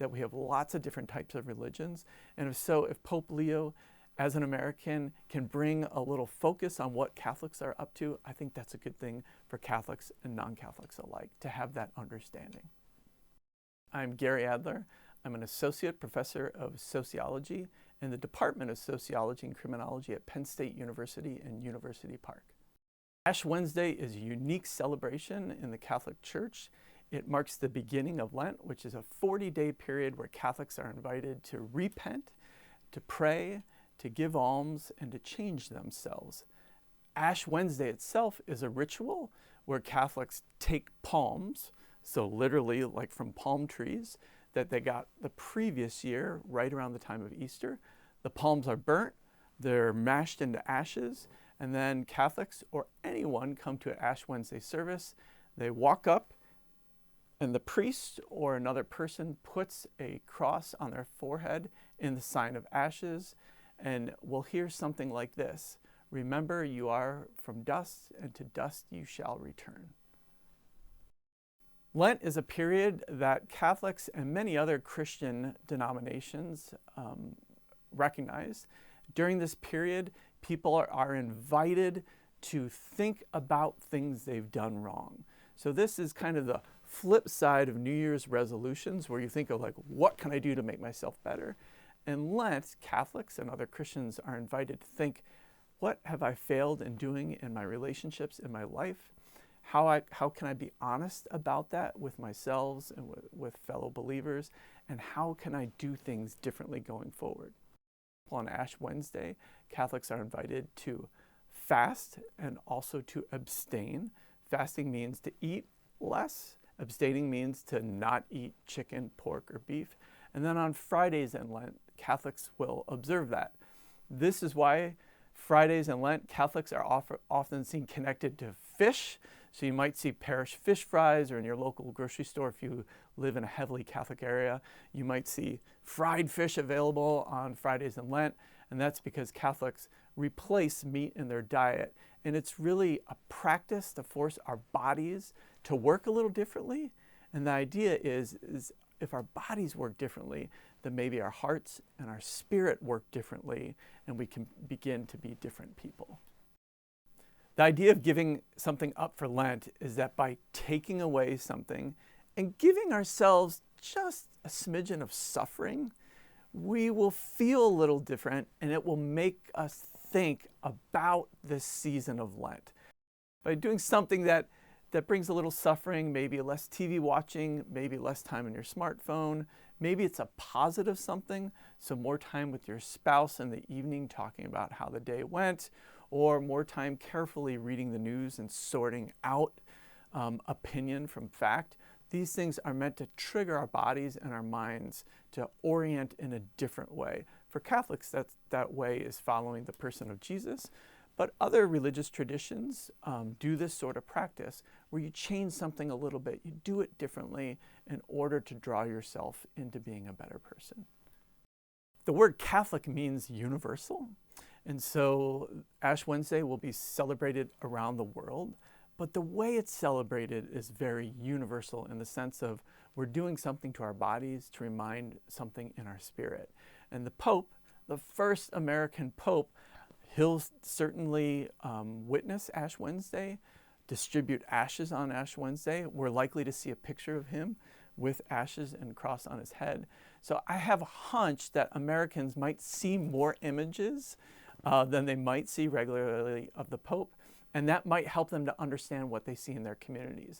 that we have lots of different types of religions. And if Pope Leo, as an American, can bring a little focus on what Catholics are up to, I think that's a good thing for Catholics and non-Catholics alike, to have that understanding. I'm Gary Adler. I'm an associate professor of sociology in the Department of Sociology and Criminology at Penn State University in University Park. Ash Wednesday is a unique celebration in the Catholic Church. It marks the beginning of Lent, which is a 40-day period where Catholics are invited to repent, to pray, to give alms, and to change themselves. Ash Wednesday itself is a ritual where Catholics take palms, so literally like from palm trees, that they got the previous year right around the time of Easter. The palms are burnt, they're mashed into ashes, and then Catholics or anyone come to an Ash Wednesday service. They walk up, and the priest or another person puts a cross on their forehead in the sign of ashes, and we'll hear something like this: "Remember, you are from dust, and to dust you shall return." Lent is a period that Catholics and many other Christian denominations recognize. During this period, people are invited to think about things they've done wrong. So this is kind of the flip side of New Year's resolutions, where you think of like, what can I do to make myself better? In Lent, Catholics and other Christians are invited to think, what have I failed in doing in my relationships, in my life? How can I be honest about that with myself and with fellow believers? And how can I do things differently going forward? On Ash Wednesday, Catholics are invited to fast and also to abstain. Fasting means to eat less. Abstaining means to not eat chicken, pork, or beef. And then on Fridays in Lent, Catholics will observe that. This is why Fridays in Lent, Catholics are often seen connected to fish. So you might see parish fish fries, or in your local grocery store, if you live in a heavily Catholic area, you might see fried fish available on Fridays in Lent. And that's because Catholics replace meat in their diet. And it's really a practice to force our bodies to work a little differently. And the idea is if our bodies work differently, then maybe our hearts and our spirit work differently, and we can begin to be different people. The idea of giving something up for Lent is that by taking away something and giving ourselves just a smidgen of suffering, we will feel a little different, and it will make us think about this season of Lent. By doing something that brings a little suffering, maybe less TV watching, maybe less time on your smartphone, maybe it's a positive something, so more time with your spouse in the evening talking about how the day went, or more time carefully reading the news and sorting out opinion from fact. These things are meant to trigger our bodies and our minds to orient in a different way. For Catholics, that way is following the person of Jesus, but other religious traditions do this sort of practice where you change something a little bit, you do it differently in order to draw yourself into being a better person. The word Catholic means universal. And so Ash Wednesday will be celebrated around the world, but the way it's celebrated is very universal in the sense of we're doing something to our bodies to remind something in our spirit. And the Pope, the first American Pope, he'll certainly witness Ash Wednesday, distribute ashes on Ash Wednesday. We're likely to see a picture of him with ashes and cross on his head. So I have a hunch that Americans might see more images than they might see regularly of the Pope, and that might help them to understand what they see in their communities.